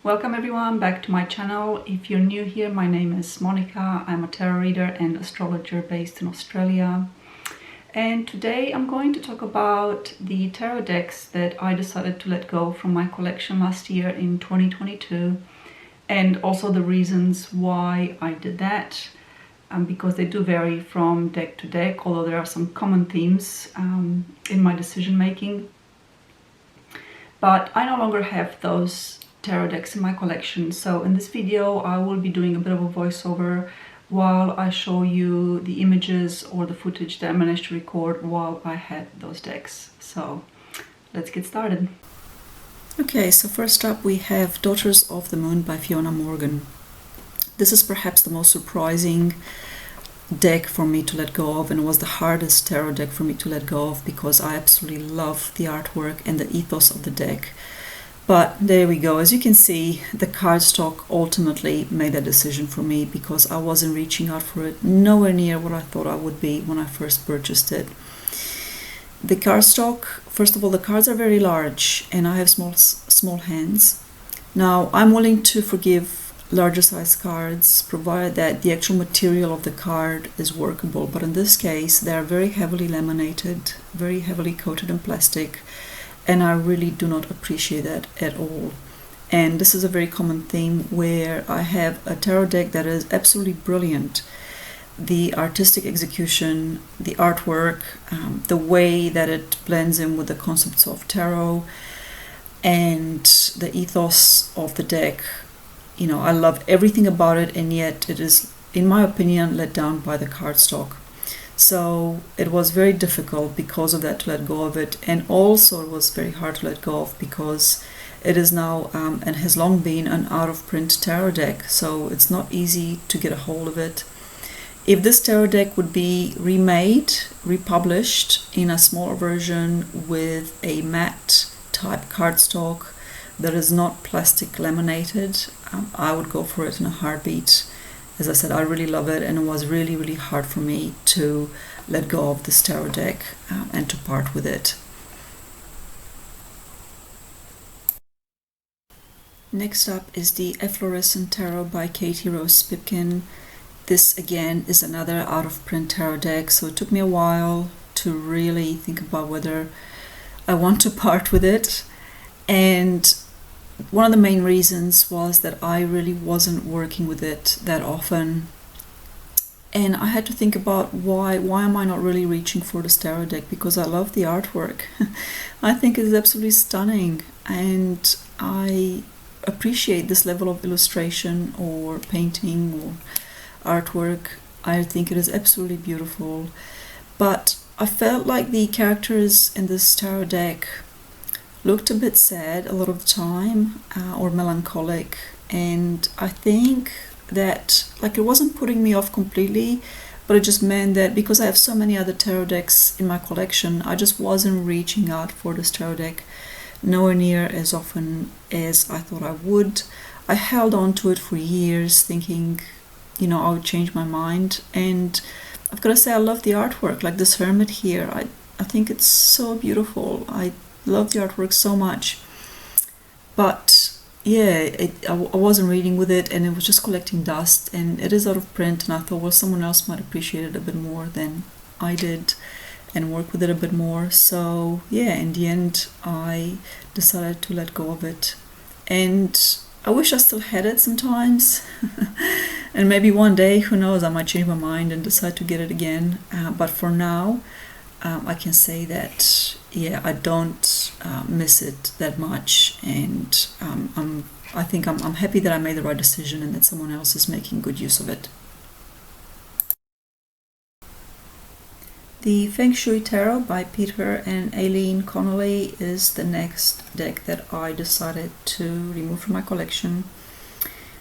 Welcome everyone back to my channel. If you're new here, my name is Monica. I'm a tarot reader and astrologer based in Australia. And today I'm going to talk about the tarot decks that I decided to let go from my collection last year in 2022, and also the reasons why I did that, because they do vary from deck to deck, although there are some common themes in my decision making. But I no longer have those tarot decks in my collection, so in this video I will be doing a bit of a voiceover while I show you the images or the footage that I managed to record while I had those decks. So let's get started. Okay, so first up we have Daughters of the Moon by Fiona Morgan. This is perhaps the most surprising deck for me to let go of, and it was the hardest tarot deck for me to let go of because I absolutely love the artwork and the ethos of the deck. But there we go. As you can see, the cardstock ultimately made that decision for me because I wasn't reaching out for it, nowhere near what I thought I would be when I first purchased it. The cardstock, first of all, the cards are very large and I have small hands. Now, I'm willing to forgive larger size cards provided that the actual material of the card is workable, but in this case they are very heavily laminated, very heavily coated in plastic, and I really do not appreciate that at all. And this is a very common theme where I have a tarot deck that is absolutely brilliant. The artistic execution, the artwork, the way that it blends in with the concepts of tarot and the ethos of the deck. You know, I love everything about it, and yet it is, in my opinion, let down by the cardstock. So it was very difficult because of that to let go of it, and also it was very hard to let go of because it is now and has long been an out-of-print tarot deck, so it's not easy to get a hold of it. If this tarot deck would be remade, republished in a smaller version with a matte type cardstock that is not plastic laminated, I would go for it in a heartbeat. As I said, I really love it, and it was really hard for me to let go of this tarot deck and to part with it. Next up is the Efflorescent Tarot by Katie Rose Pipkin. This again is another out-of-print tarot deck, so it took me a while to really think about whether I want to part with it. And one of the main reasons was that I really wasn't working with it that often, and I had to think about why am I not really reaching for this tarot deck, because I love the artwork. I think it's absolutely stunning, and I appreciate this level of illustration or painting or artwork. I think it is absolutely beautiful, but I felt like the characters in this tarot deck looked a bit sad a lot of the time, or melancholic, and I think that, like, it wasn't putting me off completely, but it just meant that because I have so many other tarot decks in my collection, I just wasn't reaching out for this tarot deck nowhere near as often as I thought I would. I held on to it for years thinking, you know, I would change my mind, and I've got to say I love the artwork. Like this hermit here, I think it's so beautiful. I love the artwork so much, but yeah, I wasn't reading with it, and it was just collecting dust, and it is out of print, and I thought, well, someone else might appreciate it a bit more than I did and work with it a bit more. So yeah, in the end I decided to let go of it, and I wish I still had it sometimes. And maybe one day, who knows, I might change my mind and decide to get it again, but for now I can say that, yeah, I don't miss it that much, and I think I'm happy that I made the right decision and that someone else is making good use of it. The Feng Shui Tarot by Peter and Aileen Connolly is the next deck that I decided to remove from my collection.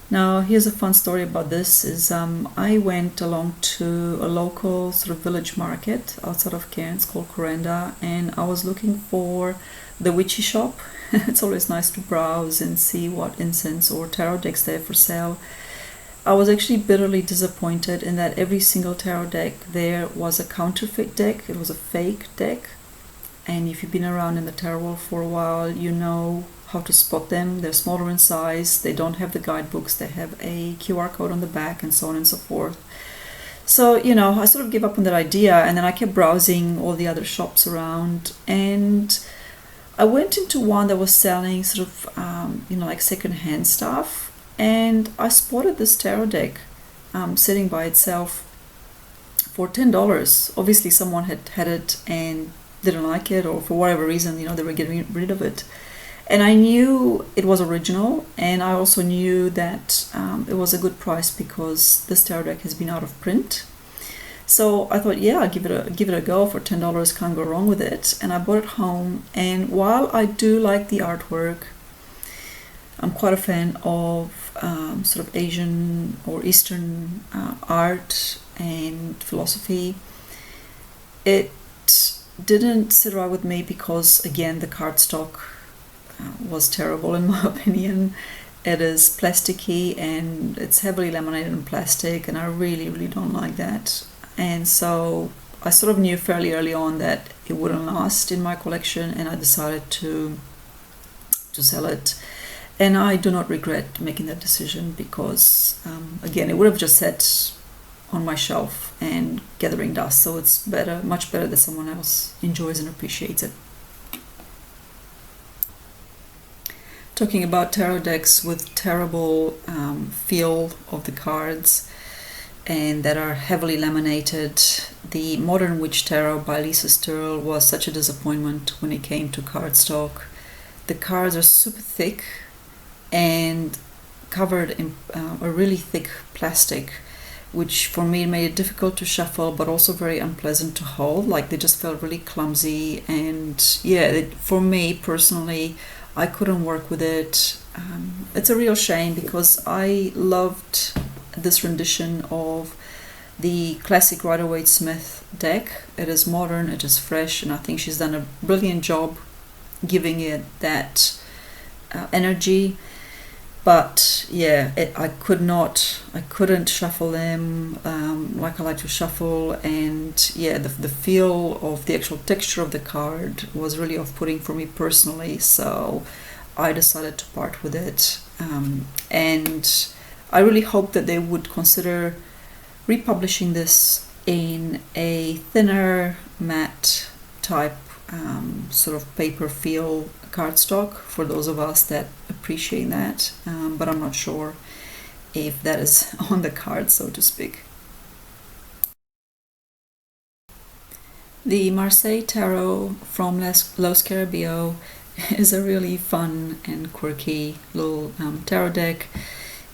Now, here's a fun story about this. I went along to a local sort of village market outside of Cairns called Coranda, and I was looking for the witchy shop. It's always nice to browse and see what incense or tarot decks they have for sale. I was actually bitterly disappointed in that every single tarot deck there was a counterfeit deck. It was a fake deck, and if you've been around in the tarot world for a while, you know how to spot them. They're smaller in size, they don't have the guidebooks, they have a QR code on the back, and so on and so forth. So, you know, I sort of gave up on that idea, and then I kept browsing all the other shops around, and I went into one that was selling sort of, you know, like secondhand stuff, and I spotted this tarot deck sitting by itself for $10. Obviously, someone had it and didn't like it, or for whatever reason, you know, they were getting rid of it. And I knew it was original, and I also knew that it was a good price because this tarot deck has been out of print. So I thought, yeah, I'll give it a go for $10. Can't go wrong with it. And I brought it home. And while I do like the artwork, I'm quite a fan of sort of Asian or Eastern art and philosophy. It didn't sit right with me because, again, the cardstock was terrible in my opinion. It is plasticky and it's heavily laminated in plastic, and I really, really don't like that. And so I sort of knew fairly early on that it wouldn't last in my collection, and I decided to sell it. And I do not regret making that decision because, again, it would have just sat on my shelf and gathering dust. So it's better, much better that someone else enjoys and appreciates it. Talking about tarot decks with terrible feel of the cards and that are heavily laminated, the Modern Witch Tarot by Lisa Sturl was such a disappointment when it came to cardstock. The cards are super thick and covered in a really thick plastic, which for me made it difficult to shuffle, but also very unpleasant to hold. Like, they just felt really clumsy, and yeah, for me personally, I couldn't work with it. It's a real shame because I loved this rendition of the classic Rider-Waite-Smith deck. It is modern, it is fresh, and I think she's done a brilliant job giving it that energy. But yeah, I couldn't shuffle them like I like to shuffle, and yeah, the feel of the actual texture of the card was really off-putting for me personally, so I decided to part with it. And I really hope that they would consider republishing this in a thinner matte type sort of paper feel cardstock for those of us that appreciate that, but I'm not sure if that is on the card, so to speak. The Marseille Tarot from Los Carabio is a really fun and quirky little tarot deck.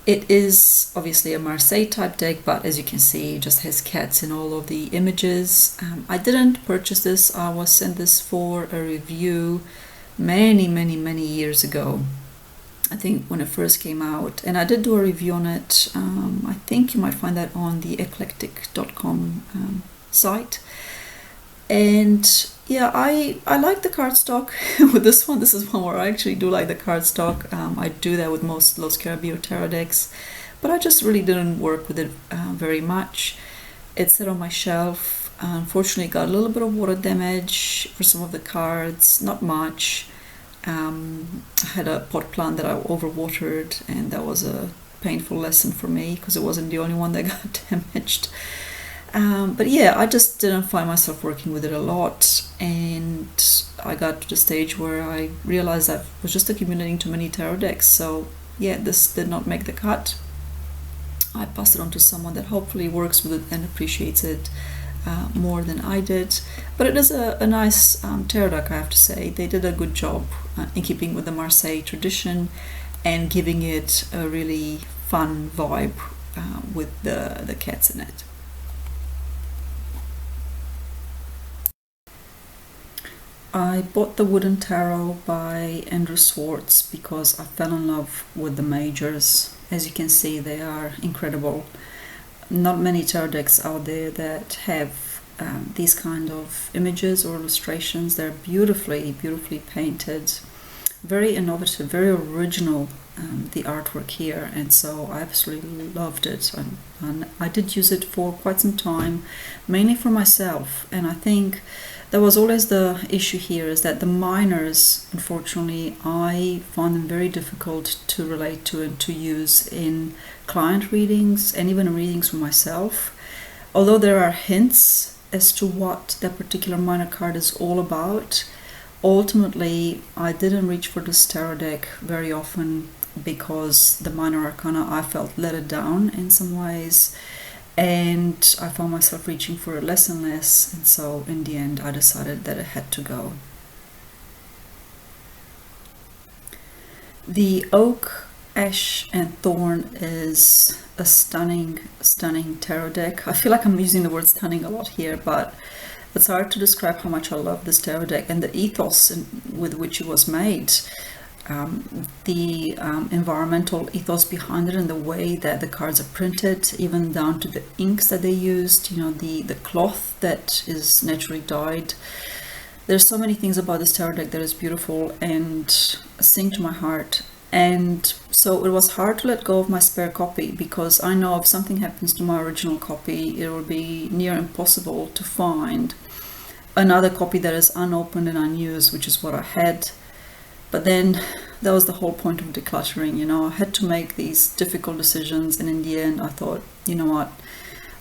It is obviously a Marseille type deck, but as you can see, it just has cats in all of the images. I didn't purchase this. I was sent this for a review many years ago. I think when it first came out, and I did do a review on it. I think you might find that on the eclectic.com site. And yeah, I like the cardstock with this one. This is one where I actually do like the cardstock. I do that with most Los Carabio tarot decks, but I just really didn't work with it very much. It sat on my shelf. Unfortunately, got a little bit of water damage for some of the cards, not much. I had a pot plant that I overwatered, and that was a painful lesson for me because it wasn't the only one that got damaged. But yeah, I just didn't find myself working with it a lot, and I got to the stage where I realized I was just accumulating too many tarot decks. So yeah, this did not make the cut. I passed it on to someone that hopefully works with it and appreciates it more than I did. But it is a nice tarot deck, I have to say. They did a good job in keeping with the Marseille tradition and giving it a really fun vibe with the cats in it. I bought the Wooden Tarot by Andrew Swartz because I fell in love with the majors. As you can see, they are incredible. Not many tarot decks out there that have these kind of images or illustrations. They're beautifully painted, very innovative, very original the artwork here, and so I absolutely loved it, and I did use it for quite some time, mainly for myself. And I think that was always the issue here, is that the minors, unfortunately, I find them very difficult to relate to and to use in client readings and even in readings for myself. Although there are hints as to what that particular minor card is all about, ultimately I didn't reach for this tarot deck very often because the minor arcana, I felt, let it down in some ways, and I found myself reaching for it less and less, and so in the end I decided that it had to go. The Oak, Ash and Thorn is a stunning tarot deck. I feel like I'm using the word stunning a lot here, but it's hard to describe how much I love this tarot deck and the ethos with which it was made. The environmental ethos behind it, and the way that the cards are printed, even down to the inks that they used, you know, the cloth that is naturally dyed. There's so many things about this tarot deck that is beautiful and sing to my heart. And so it was hard to let go of my spare copy, because I know if something happens to my original copy, it will be near impossible to find another copy that is unopened and unused, which is what I had. But then that was the whole point of decluttering, you know. I had to make these difficult decisions, and in the end I thought, you know what,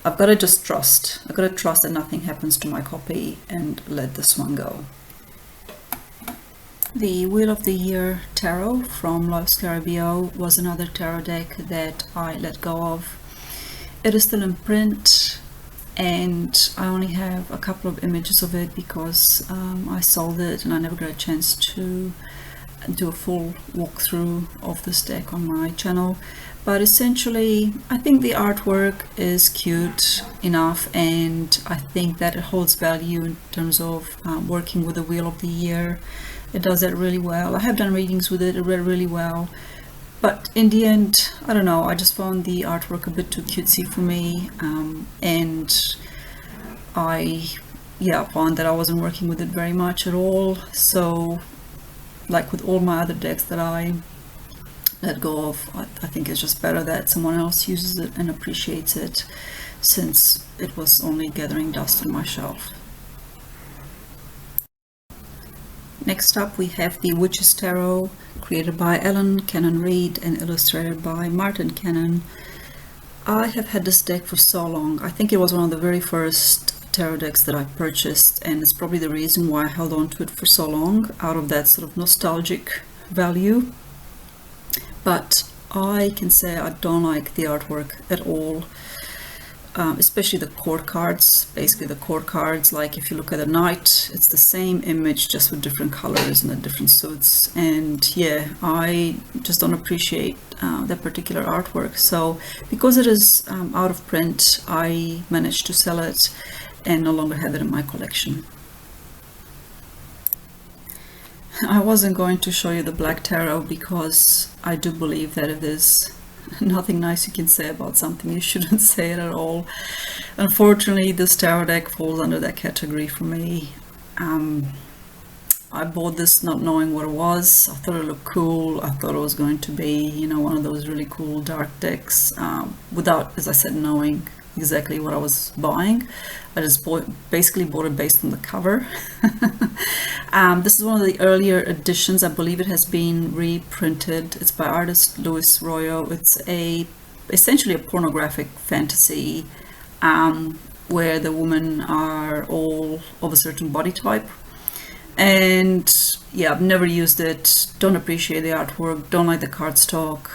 I've got to just trust. I've got to trust that nothing happens to my copy and let this one go. The Wheel of the Year Tarot from Los Caribbean was another tarot deck that I let go of. It is still in print, and I only have a couple of images of it because I sold it and I never got a chance to do a full walkthrough of this deck on my channel. But essentially I think the artwork is cute enough, and I think that it holds value in terms of working with the Wheel of the Year. It does that really well. I have done readings with it, it read really well, but in the end, I don't know, I just found the artwork a bit too cutesy for me, and I found that I wasn't working with it very much at all. So like with all my other decks that I let go of, I think it's just better that someone else uses it and appreciates it, since it was only gathering dust on my shelf. Next up we have the Witch's Tarot, created by Ellen Cannon Reed and illustrated by Martin Cannon. I have had this deck for so long. I think it was one of the very first tarot decks that I purchased, and it's probably the reason why I held on to it for so long, out of that sort of nostalgic value. But I can say I don't like the artwork at all, especially the court cards. Basically the court cards, like if you look at a knight, it's the same image just with different colors and the different suits, and yeah, I just don't appreciate that particular artwork. So because it is out of print, I managed to sell it and no longer have it in my collection. I wasn't going to show you the Black Tarot because I do believe that if there's nothing nice you can say about something, you shouldn't say it at all. Unfortunately, this tarot deck falls under that category for me. I bought this not knowing what it was. I thought it looked cool. I thought it was going to be, you know, one of those really cool dark decks, without, as I said, knowing exactly what I was buying. I just basically bought it based on the cover. This is one of the earlier editions. I believe it has been reprinted. It's by artist Luis Royo. It's essentially a pornographic fantasy where the women are all of a certain body type. And yeah, I've never used it, don't appreciate the artwork, don't like the cardstock,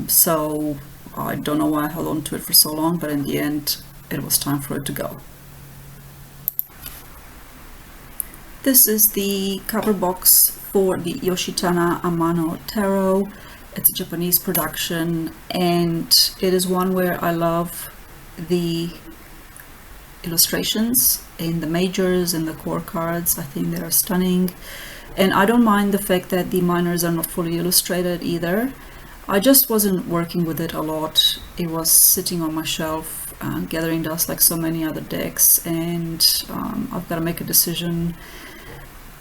so I don't know why I held on to it for so long, but in the end it was time for it to go. This is the cover box for the Yoshitana Amano Tarot. It's a Japanese production, and it is one where I love the illustrations in the majors and the core cards. I think they are stunning, and I don't mind the fact that the minors are not fully illustrated either. I just wasn't working with it a lot. It was sitting on my shelf gathering dust like so many other decks, and I've got to make a decision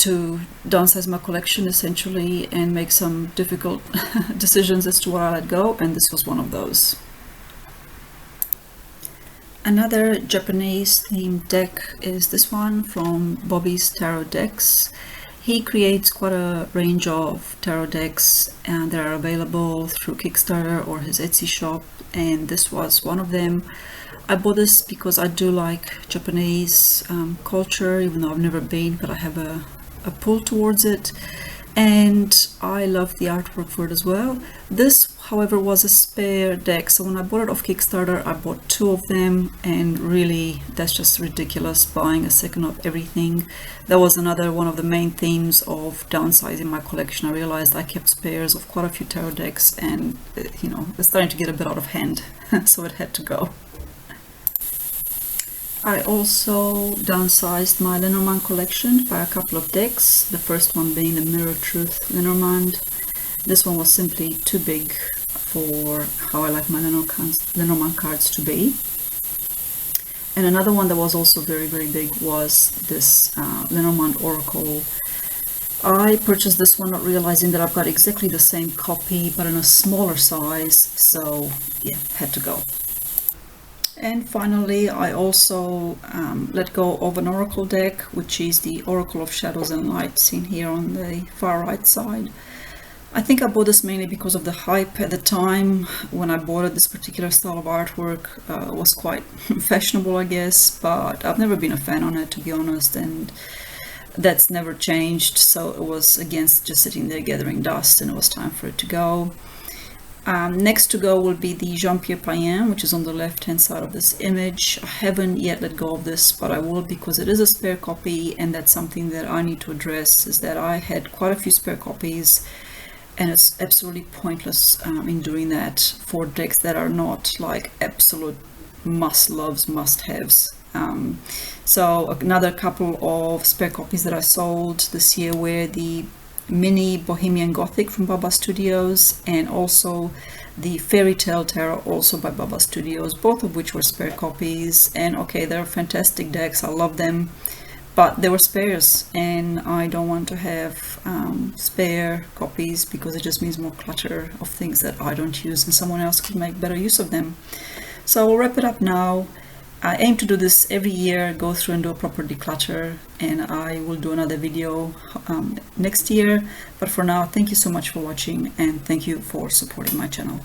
to downsize my collection essentially and make some difficult decisions as to what I let go, and this was one of those. Another Japanese themed deck is this one from Bobby's Tarot Decks. He creates quite a range of tarot decks and they are available through Kickstarter or his Etsy shop, and this was one of them. I bought this because I do like Japanese culture, even though I've never been, but I have a pull towards it, and I love the artwork for it as well. This, however, was a spare deck, so when I bought it off Kickstarter, I bought 2 of them, and really that's just ridiculous, buying a second of everything. That was another one of the main themes of downsizing my collection. I realized I kept spares of quite a few tarot decks, and you know, it's starting to get a bit out of hand, so it had to go. I also downsized my Lenormand collection by a couple of decks, the first one being the Mirror Truth Lenormand. This one was simply too big for how I like my Lenormand cards to be. And another one that was also very, very big was this Lenormand Oracle. I purchased this one not realizing that I've got exactly the same copy but in a smaller size, so yeah, had to go. And finally, I also let go of an Oracle deck, which is the Oracle of Shadows and Light, seen here on the far right side. I think I bought this mainly because of the hype at the time when I bought it. This particular style of artwork was quite fashionable, I guess, but I've never been a fan on it, to be honest, and that's never changed, so it was against just sitting there gathering dust, and it was time for it to go. Next to go will be the Jean-Pierre Payen, which is on the left hand side of this image. I haven't yet let go of this, but I will, because it is a spare copy, and that's something that I need to address, is that I had quite a few spare copies, and it's absolutely pointless in doing that for decks that are not like absolute must-loves, must-haves. So another couple of spare copies that I sold this year were the Mini Bohemian Gothic from Baba Studios, and also the Fairy Tale Tarot, also by Baba Studios, both of which were spare copies. And okay, they're fantastic decks, I love them, but they were spares, and I don't want to have spare copies because it just means more clutter of things that I don't use and someone else could make better use of them. So I'll wrap it up now. I aim to do this every year, go through and do a proper declutter, and I will do another video next year. But for now, thank you so much for watching, and thank you for supporting my channel.